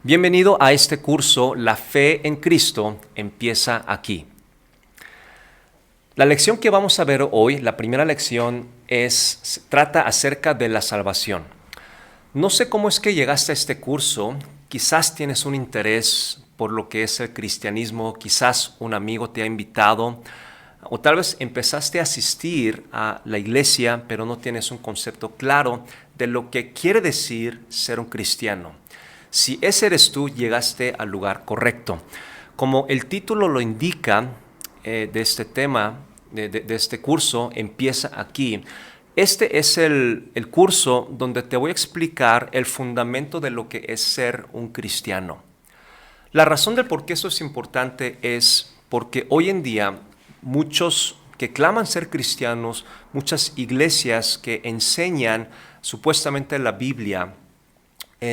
Bienvenido a este curso, La fe en Cristo empieza aquí. La lección que vamos a ver hoy, la primera lección, trata acerca de la salvación. No sé cómo es que llegaste a este curso, quizás tienes un interés por lo que es el cristianismo, quizás un amigo te ha invitado, o tal vez empezaste a asistir a la iglesia, pero no tienes un concepto claro de lo que quiere decir ser un cristiano. Si ese eres tú, llegaste al lugar correcto. Como el título lo indica, de este tema, de este curso, empieza aquí. Este es el curso donde te voy a explicar el fundamento de lo que es ser un cristiano. La razón del por qué eso es importante es porque hoy en día muchos que claman ser cristianos, muchas iglesias que enseñan supuestamente la Biblia,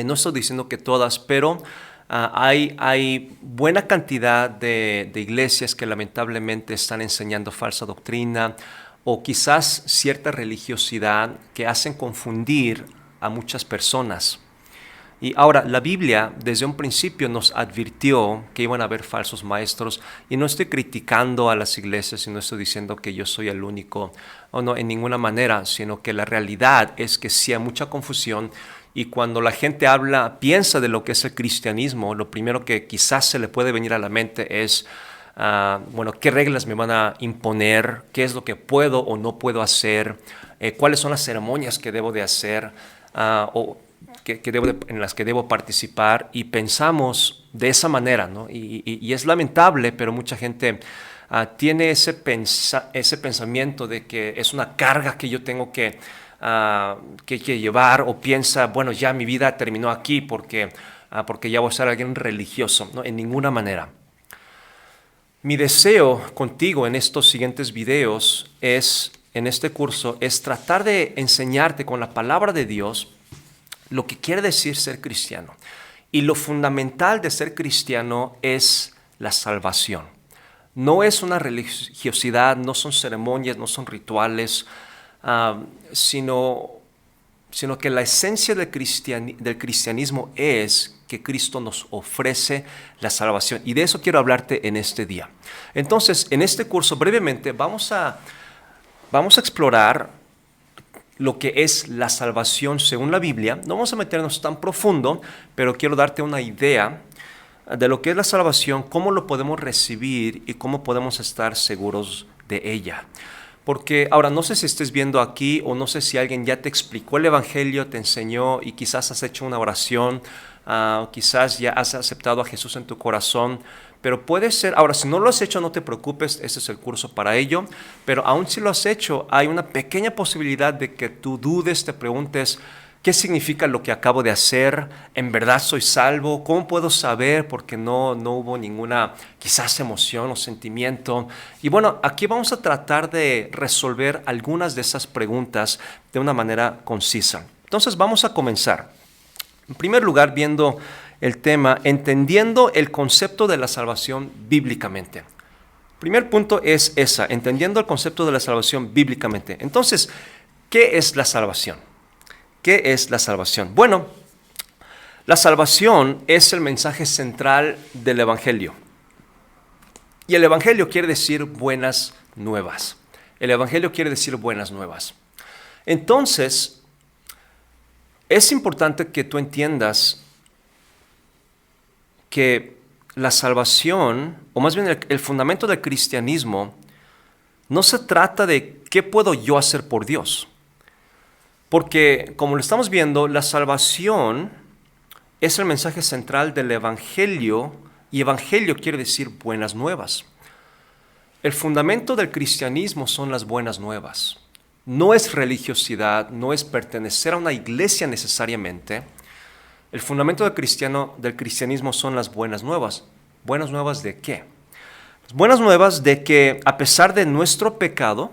no estoy diciendo que todas, pero hay buena cantidad de iglesias que lamentablemente están enseñando falsa doctrina o quizás cierta religiosidad que hacen confundir a muchas personas. Y ahora, la Biblia desde un principio nos advirtió que iban a haber falsos maestros, y no estoy criticando a las iglesias y no estoy diciendo que yo soy el único, o no, en ninguna manera, sino que la realidad es que sí hay mucha confusión, y cuando la gente piensa de lo que es el cristianismo, lo primero que quizás se le puede venir a la mente es, ¿qué reglas me van a imponer? ¿Qué es lo que puedo o no puedo hacer? ¿Cuáles son las ceremonias que debo de hacer? En las que debo participar, y pensamos de esa manera, ¿no? Y es lamentable, pero mucha gente tiene ese pensamiento de que es una carga que yo tengo que llevar, o piensa, bueno, ya mi vida terminó aquí porque ya voy a ser alguien religioso, ¿no? En ninguna manera. Mi deseo contigo en estos siguientes videos en este curso, es tratar de enseñarte con la palabra de Dios lo que quiere decir ser cristiano. Y lo fundamental de ser cristiano es la salvación. No es una religiosidad, no son ceremonias, no son rituales, sino que la esencia del cristianismo es que Cristo nos ofrece la salvación. Y de eso quiero hablarte en este día. Entonces, en este curso, brevemente, vamos a explorar lo que es la salvación según la Biblia. No vamos a meternos tan profundo, pero quiero darte una idea de lo que es la salvación, cómo lo podemos recibir y cómo podemos estar seguros de ella. Porque ahora, no sé si estés viendo aquí, o no sé si alguien ya te explicó el Evangelio, te enseñó, y quizás has hecho una oración, quizás ya has aceptado a Jesús en tu corazón, pero puede ser, ahora, si no lo has hecho, no te preocupes, este es el curso para ello, pero aún si lo has hecho, hay una pequeña posibilidad de que tú dudes, te preguntes, ¿qué significa lo que acabo de hacer? ¿En verdad soy salvo? ¿Cómo puedo saber? Porque no hubo ninguna quizás emoción o sentimiento. Y bueno, aquí vamos a tratar de resolver algunas de esas preguntas de una manera concisa. Entonces vamos a comenzar. En primer lugar, viendo el tema, entendiendo el concepto de la salvación bíblicamente. El primer punto es entendiendo el concepto de la salvación bíblicamente. Entonces, ¿qué es la salvación? ¿Qué es la salvación? Bueno, la salvación es el mensaje central del Evangelio. Y el Evangelio quiere decir buenas nuevas. El Evangelio quiere decir buenas nuevas. Entonces, es importante que tú entiendas que la salvación, o más bien el fundamento del cristianismo, no se trata de qué puedo yo hacer por Dios. Porque, como lo estamos viendo, la salvación es el mensaje central del Evangelio, y Evangelio quiere decir buenas nuevas. El fundamento del cristianismo son las buenas nuevas. No es religiosidad, no es pertenecer a una iglesia necesariamente. El fundamento del cristianismo son las buenas nuevas. ¿Buenas nuevas de qué? Buenas nuevas de que, a pesar de nuestro pecado,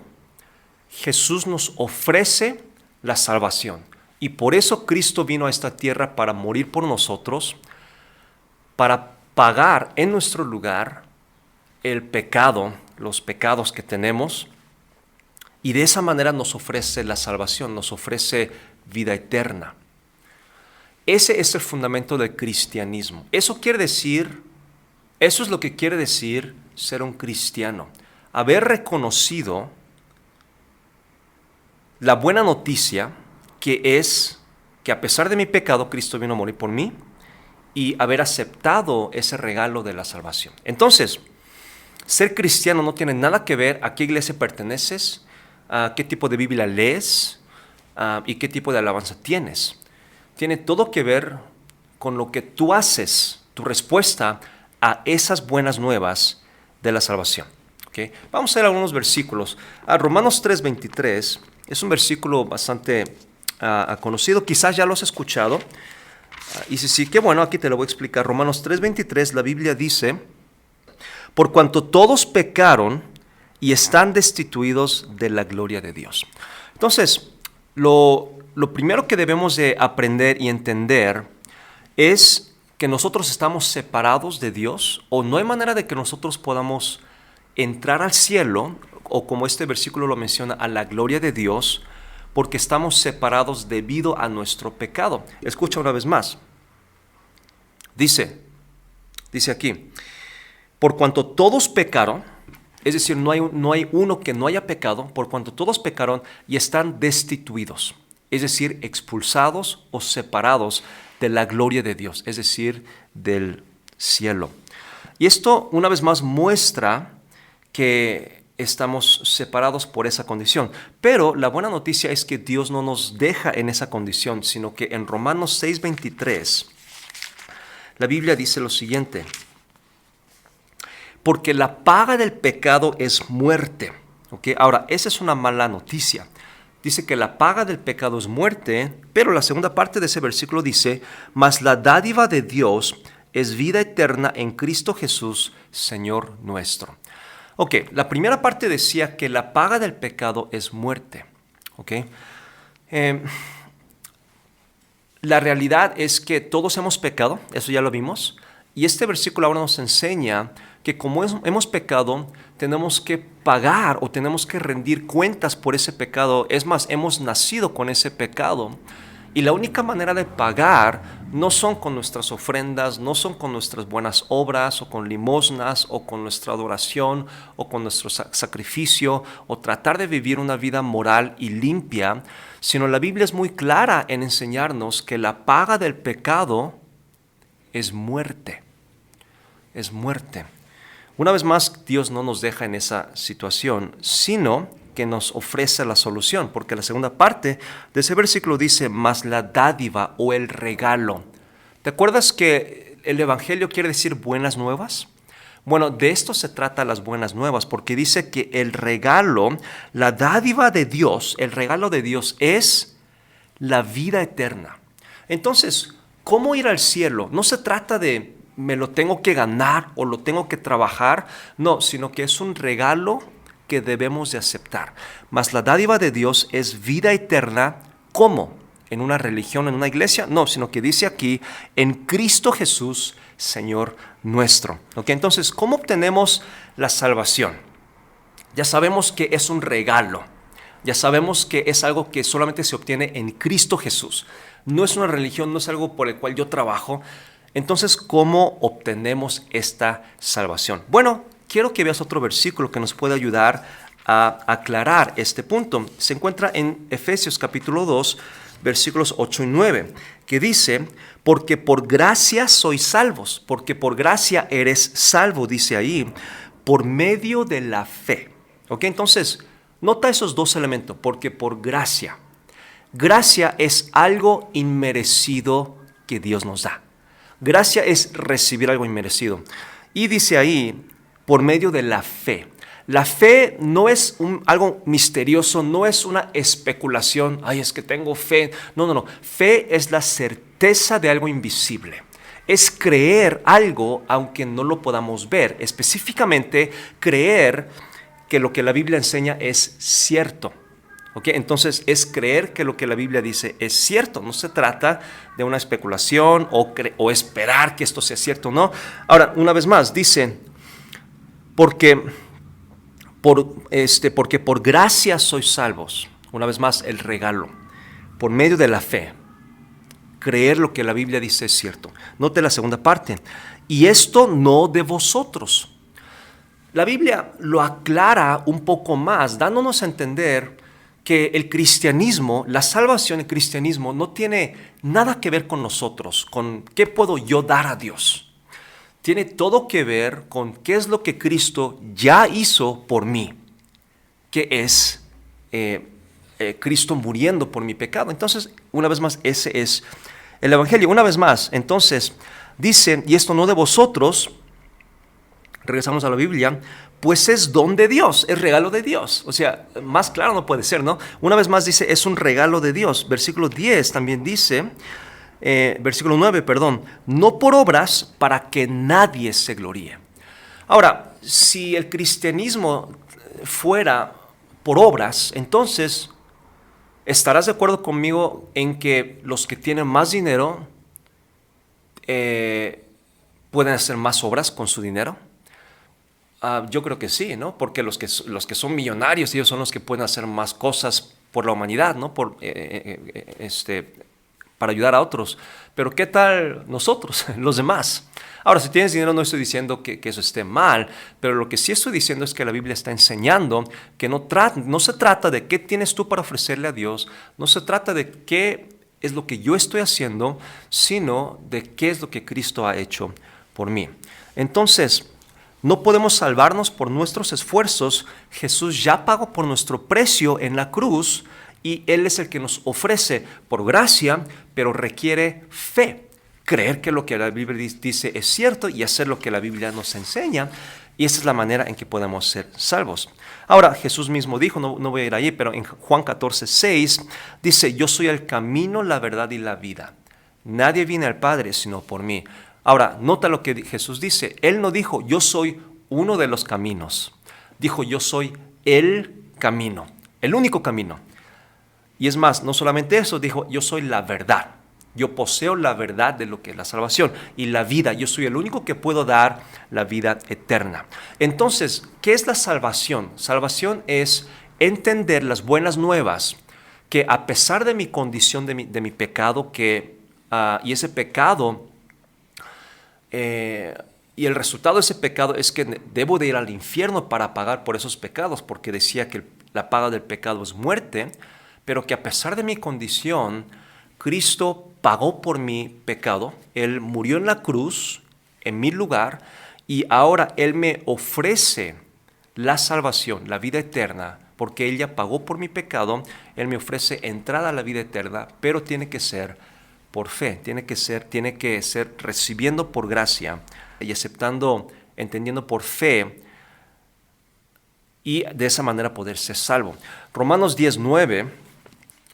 Jesús nos ofrece la salvación. Y por eso Cristo vino a esta tierra, para morir por nosotros, para pagar en nuestro lugar el pecado, los pecados que tenemos, y de esa manera nos ofrece la salvación, nos ofrece vida eterna. Ese es el fundamento del cristianismo. Eso es lo que quiere decir ser un cristiano. Haber reconocido la buena noticia que es que a pesar de mi pecado, Cristo vino a morir por mí y haber aceptado ese regalo de la salvación. Entonces, ser cristiano no tiene nada que ver a qué iglesia perteneces, a qué tipo de Biblia lees y qué tipo de alabanza tienes. Tiene todo que ver con lo que tú haces, tu respuesta a esas buenas nuevas de la salvación. ¿Okay? Vamos a ver algunos versículos. Romanos 3:23 es un versículo bastante conocido, quizás ya lo has escuchado. Y si sí, qué bueno, aquí te lo voy a explicar. Romanos 3:23, la Biblia dice: por cuanto todos pecaron y están destituidos de la gloria de Dios. Entonces, lo primero que debemos de aprender y entender es que nosotros estamos separados de Dios, o no hay manera de que nosotros podamos entrar al cielo, o como este versículo lo menciona, a la gloria de Dios, porque estamos separados debido a nuestro pecado. Escucha una vez más. Dice aquí: por cuanto todos pecaron, es decir, no hay uno que no haya pecado, por cuanto todos pecaron y están destituidos, es decir, expulsados o separados de la gloria de Dios, es decir, del cielo. Y esto una vez más muestra que estamos separados por esa condición. Pero la buena noticia es que Dios no nos deja en esa condición, sino que en Romanos 6:23 la Biblia dice lo siguiente: porque la paga del pecado es muerte. ¿Okay? Ahora, esa es una mala noticia. Dice que la paga del pecado es muerte, pero la segunda parte de ese versículo dice: mas la dádiva de Dios es vida eterna en Cristo Jesús, Señor nuestro. Ok, la primera parte decía que la paga del pecado es muerte. Ok, la realidad es que todos hemos pecado, eso ya lo vimos, y este versículo ahora nos enseña que como hemos pecado, tenemos que pagar o tenemos que rendir cuentas por ese pecado. Es más, hemos nacido con ese pecado. Y la única manera de pagar no son con nuestras ofrendas, no son con nuestras buenas obras o con limosnas o con nuestra adoración o con nuestro sacrificio o tratar de vivir una vida moral y limpia, sino la Biblia es muy clara en enseñarnos que la paga del pecado es muerte. Es muerte. Una vez más, Dios no nos deja en esa situación, sino que nos ofrece la solución, porque la segunda parte de ese versículo dice: mas la dádiva o el regalo. ¿Te acuerdas que el evangelio quiere decir buenas nuevas? Bueno, de esto se trata las buenas nuevas, porque dice que el regalo, la dádiva de Dios, el regalo de Dios es la vida eterna. Entonces, ¿cómo ir al cielo? No se trata de me lo tengo que ganar o lo tengo que trabajar, no, sino que es un regalo que debemos de aceptar. Mas la dádiva de Dios es vida eterna. ¿Cómo? ¿En una religión, en una iglesia? No, sino que dice aquí: en Cristo Jesús, Señor nuestro. ¿Okay? Entonces, ¿cómo obtenemos la salvación? Ya sabemos que es un regalo. Ya sabemos que es algo que solamente se obtiene en Cristo Jesús. No es una religión, no es algo por el cual yo trabajo. Entonces, ¿cómo obtenemos esta salvación? Bueno, quiero que veas otro versículo que nos puede ayudar a aclarar este punto. Se encuentra en Efesios capítulo 2, versículos 8 y 9, que dice: porque por gracia sois salvos, porque por gracia eres salvo, dice ahí, por medio de la fe. ¿Ok? Entonces, nota esos dos elementos: porque por gracia. Gracia es algo inmerecido que Dios nos da. Gracia es recibir algo inmerecido. Y dice ahí: por medio de la fe. La fe no es algo misterioso, no es una especulación. Ay, es que tengo fe. No. Fe es la certeza de algo invisible. Es creer algo aunque no lo podamos ver. Específicamente, creer que lo que la Biblia enseña es cierto. ¿Okay? Entonces es creer que lo que la Biblia dice es cierto. No se trata de una especulación o esperar que esto sea cierto, ¿no? Ahora, una vez más, dice: porque por gracia sois salvos. Una vez más, el regalo, por medio de la fe. creer lo que la Biblia dice es cierto. Note la segunda parte. Y esto no de vosotros. La Biblia lo aclara un poco más, dándonos a entender que el cristianismo, la salvación en cristianismo no tiene nada que ver con nosotros, con qué puedo yo dar a Dios. Tiene todo que ver con qué es lo que Cristo ya hizo por mí, que es Cristo muriendo por mi pecado. Entonces, una vez más, ese es el Evangelio. Una vez más, entonces, dice, y esto no de vosotros, regresamos a la Biblia, pues es don de Dios, es regalo de Dios. O sea, más claro no puede ser, ¿no? Una vez más dice, es un regalo de Dios. Versículo 10 también dice, versículo 9, perdón, no por obras para que nadie se gloríe. Ahora, si el cristianismo fuera por obras, entonces, ¿estarás de acuerdo conmigo en que los que tienen más dinero pueden hacer más obras con su dinero? Yo creo que sí, ¿no? Porque los que son millonarios, ellos son los que pueden hacer más cosas por la humanidad, ¿no? Para ayudar a otros. Pero ¿qué tal nosotros, los demás? Ahora, si tienes dinero, no estoy diciendo que eso esté mal, pero lo que sí estoy diciendo es que la Biblia está enseñando que no se trata de qué tienes tú para ofrecerle a Dios, no se trata de qué es lo que yo estoy haciendo, sino de qué es lo que Cristo ha hecho por mí. Entonces, no podemos salvarnos por nuestros esfuerzos. Jesús ya pagó por nuestro precio en la cruz y Él es el que nos ofrece por gracia, pero requiere fe. Creer que lo que la Biblia dice es cierto y hacer lo que la Biblia nos enseña. Y esa es la manera en que podemos ser salvos. Ahora, Jesús mismo dijo, no voy a ir allí, pero en Juan 14:6 dice, yo soy el camino, la verdad y la vida. Nadie viene al Padre sino por mí. Ahora, nota lo que Jesús dice. Él no dijo, yo soy uno de los caminos. Dijo, yo soy el camino, el único camino. Y es más, no solamente eso, dijo, yo soy la verdad. Yo poseo la verdad de lo que es la salvación y la vida. Yo soy el único que puedo dar la vida eterna. Entonces, ¿qué es la salvación? Salvación es entender las buenas nuevas, que a pesar de mi condición, de mi pecado, y ese pecado, y el resultado de ese pecado es que debo de ir al infierno para pagar por esos pecados, porque decía que la paga del pecado es muerte, pero que a pesar de mi condición, Cristo pagó por mi pecado, Él murió en la cruz en mi lugar y ahora Él me ofrece la salvación, la vida eterna, porque Él ya pagó por mi pecado, Él me ofrece entrada a la vida eterna, pero tiene que ser por fe, tiene que ser recibiendo por gracia y aceptando, entendiendo por fe y de esa manera poder ser salvo. Romanos 10:9,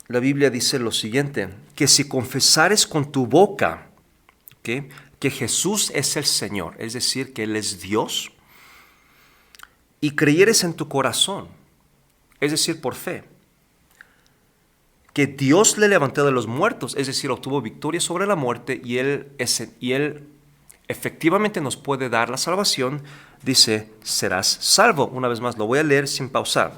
la Biblia dice lo siguiente, que si confesares con tu boca, ¿okay?, que Jesús es el Señor, es decir, que Él es Dios, y creyeres en tu corazón, es decir, por fe, que Dios le levantó de los muertos, es decir, obtuvo victoria sobre la muerte y Él efectivamente nos puede dar la salvación, dice, serás salvo. Una vez más, lo voy a leer sin pausar.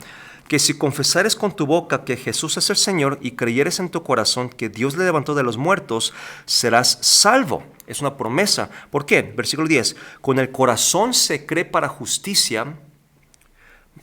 Que si confesares con tu boca que Jesús es el Señor y creyeres en tu corazón que Dios le levantó de los muertos, serás salvo. Es una promesa. ¿Por qué? Versículo 10. Con el corazón se cree para justicia,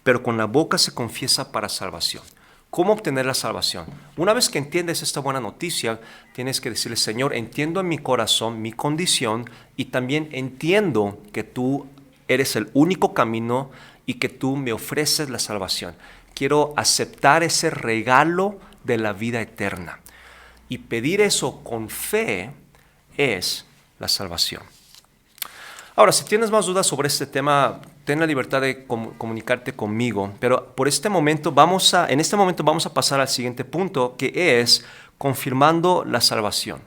pero con la boca se confiesa para salvación. ¿Cómo obtener la salvación? Una vez que entiendes esta buena noticia, tienes que decirle, Señor, entiendo en mi corazón mi condición y también entiendo que tú eres el único camino y que tú me ofreces la salvación. Quiero aceptar ese regalo de la vida eterna. Y pedir eso con fe es la salvación. Ahora, si tienes más dudas sobre este tema, ten la libertad de comunicarte conmigo, pero en este momento vamos a pasar al siguiente punto, que es confirmando la salvación.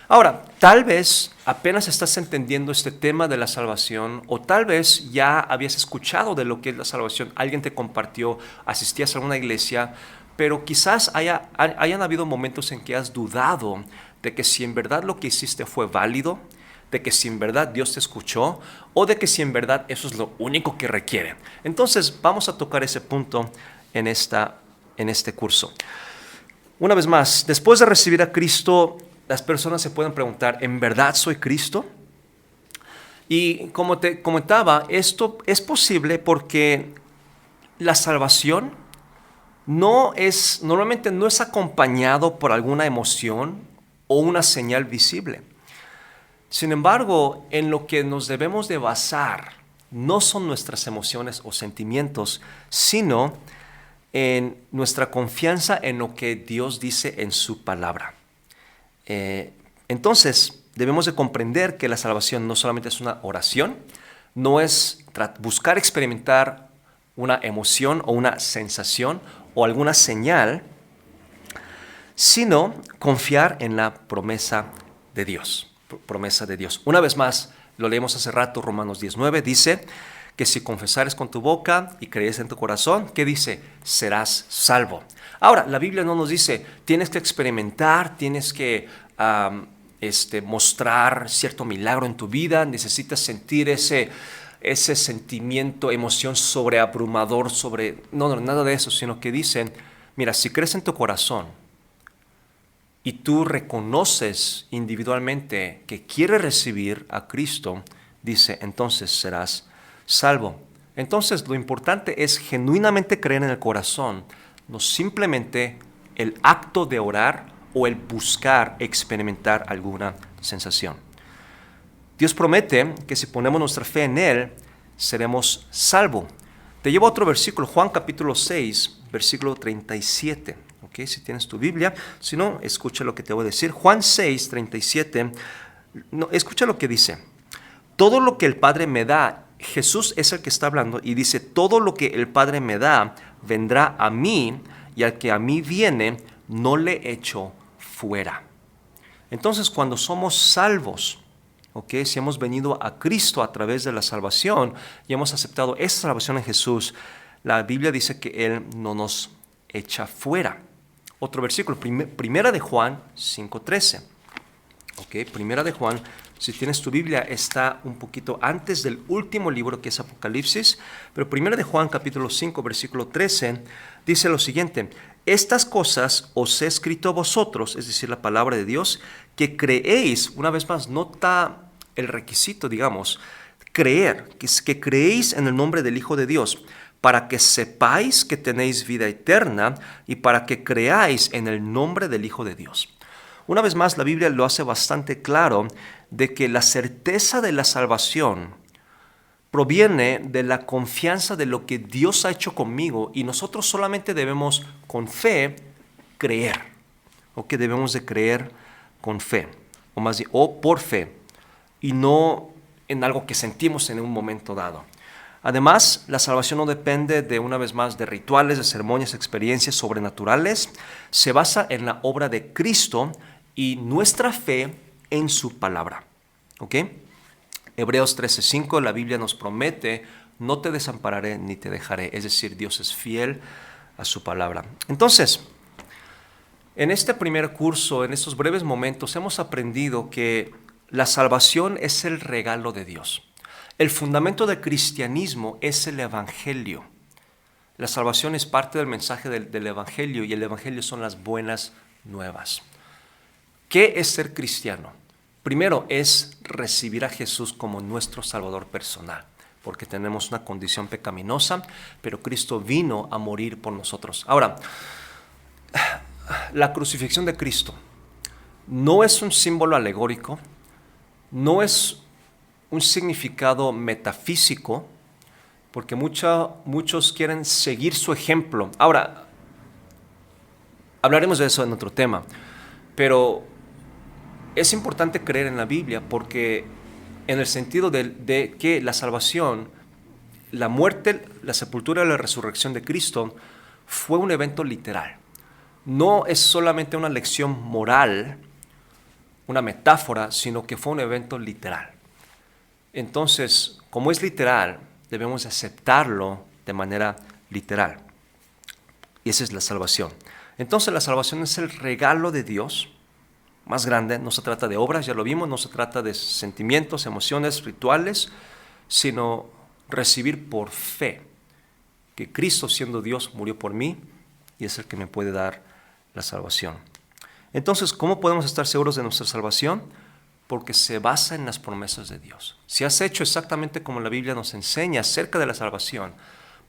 Ahora, tal vez apenas estás entendiendo este tema de la salvación o tal vez ya habías escuchado de lo que es la salvación, alguien te compartió, asistías a una iglesia, pero quizás hayan habido momentos en que has dudado de que si en verdad lo que hiciste fue válido, de que si en verdad Dios te escuchó o de que si en verdad eso es lo único que requiere. Entonces vamos a tocar ese punto en este curso. Una vez más, después de recibir a Cristo, las personas se pueden preguntar, ¿en verdad soy Cristo? Y como te comentaba, esto es posible porque la salvación normalmente no es acompañado por alguna emoción o una señal visible. Sin embargo, en lo que nos debemos de basar no son nuestras emociones o sentimientos, sino en nuestra confianza en lo que Dios dice en su palabra. Entonces, debemos de comprender que la salvación no solamente es una oración, no es buscar experimentar una emoción o una sensación o alguna señal, sino confiar en la promesa de Dios. Promesa de Dios. Una vez más, lo leemos hace rato, Romanos 19, dice que si confesares con tu boca y crees en tu corazón, ¿qué dice? Serás salvo. Ahora, la Biblia no nos dice, tienes que experimentar, tienes que mostrar cierto milagro en tu vida, necesitas sentir ese sentimiento, emoción sobreabrumador, no, nada de eso, sino que dicen, mira, si crees en tu corazón y tú reconoces individualmente que quieres recibir a Cristo, dice, entonces serás salvo. Entonces, lo importante es genuinamente creer en el corazón, no simplemente el acto de orar o el buscar experimentar alguna sensación. Dios promete que si ponemos nuestra fe en Él, seremos salvos. Te llevo a otro versículo, Juan capítulo 6, versículo 37. ¿Okay? Si tienes tu Biblia, si no, escucha lo que te voy a decir. Juan 6, 37, no, escucha lo que dice. Todo lo que el Padre me da, Jesús es el que está hablando y dice, todo lo que el Padre me da vendrá a mí y al que a mí viene no le echo fuera. Entonces, cuando somos salvos, ¿okay? Si hemos venido a Cristo a través de la salvación y hemos aceptado esa salvación en Jesús, la Biblia dice que Él no nos echa fuera. Otro versículo, Primera de Juan 5:13. ¿Okay? Primera de Juan, si tienes tu Biblia, está un poquito antes del último libro que es Apocalipsis, pero Primera de Juan capítulo 5, versículo 13, dice lo siguiente, estas cosas os he escrito a vosotros, es decir, la palabra de Dios, que creéis, una vez más, nota el requisito, digamos, creer, que creéis en el nombre del Hijo de Dios, para que sepáis que tenéis vida eterna y para que creáis en el nombre del Hijo de Dios. Una vez más, la Biblia lo hace bastante claro de que la certeza de la salvación proviene de la confianza de lo que Dios ha hecho conmigo y nosotros solamente debemos con fe creer, o que debemos de creer con fe, o más bien, o por fe, y no en algo que sentimos en un momento dado. Además, la salvación no depende de, una vez más, de rituales, de ceremonias, experiencias sobrenaturales. Se basa en la obra de Cristo y nuestra fe en su palabra. ¿Ok? Hebreos 13:5, la Biblia nos promete, no te desampararé ni te dejaré. Es decir, Dios es fiel a su palabra. Entonces, en este primer curso, en estos breves momentos, hemos aprendido que la salvación es el regalo de Dios. El fundamento del cristianismo es el Evangelio. La salvación es parte del mensaje del Evangelio y el Evangelio son las buenas nuevas. ¿Qué es ser cristiano? Primero es recibir a Jesús como nuestro Salvador personal, porque tenemos una condición pecaminosa, pero Cristo vino a morir por nosotros. Ahora, la crucifixión de Cristo no es un símbolo alegórico, no es un significado metafísico, porque muchos quieren seguir su ejemplo. Ahora, hablaremos de eso en otro tema, pero es importante creer en la Biblia porque en el sentido de que la salvación, la muerte, la sepultura y la resurrección de Cristo fue un evento literal. No es solamente una lección moral, una metáfora, sino que fue un evento literal. Entonces, como es literal, debemos aceptarlo de manera literal. Y esa es la salvación. Entonces, la salvación es el regalo de Dios más grande. No se trata de obras, ya lo vimos, no se trata de sentimientos, emociones, rituales, sino recibir por fe que Cristo, siendo Dios, murió por mí y es el que me puede dar la salvación. Entonces, ¿cómo podemos estar seguros de nuestra salvación? Porque se basa en las promesas de Dios. Si has hecho exactamente como la Biblia nos enseña acerca de la salvación,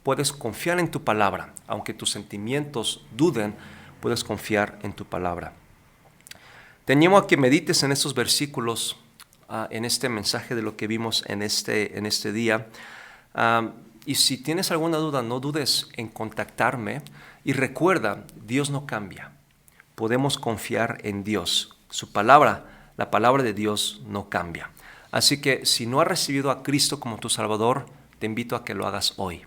puedes confiar en tu palabra. Aunque tus sentimientos duden, puedes confiar en tu palabra. Te animo a que medites en estos versículos, en este mensaje de lo que vimos en este día. Y si tienes alguna duda, no dudes en contactarme. Y recuerda, Dios no cambia. Podemos confiar en Dios. Su palabra, la palabra de Dios no cambia. Así que si no has recibido a Cristo como tu Salvador, te invito a que lo hagas hoy.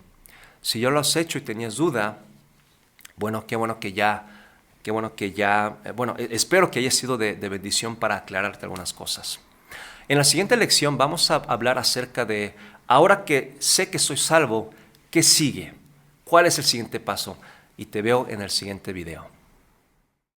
Si ya lo has hecho y tenías duda, espero que haya sido de bendición para aclararte algunas cosas. En la siguiente lección vamos a hablar acerca de, ahora que sé que soy salvo, ¿qué sigue? ¿Cuál es el siguiente paso? Y te veo en el siguiente video.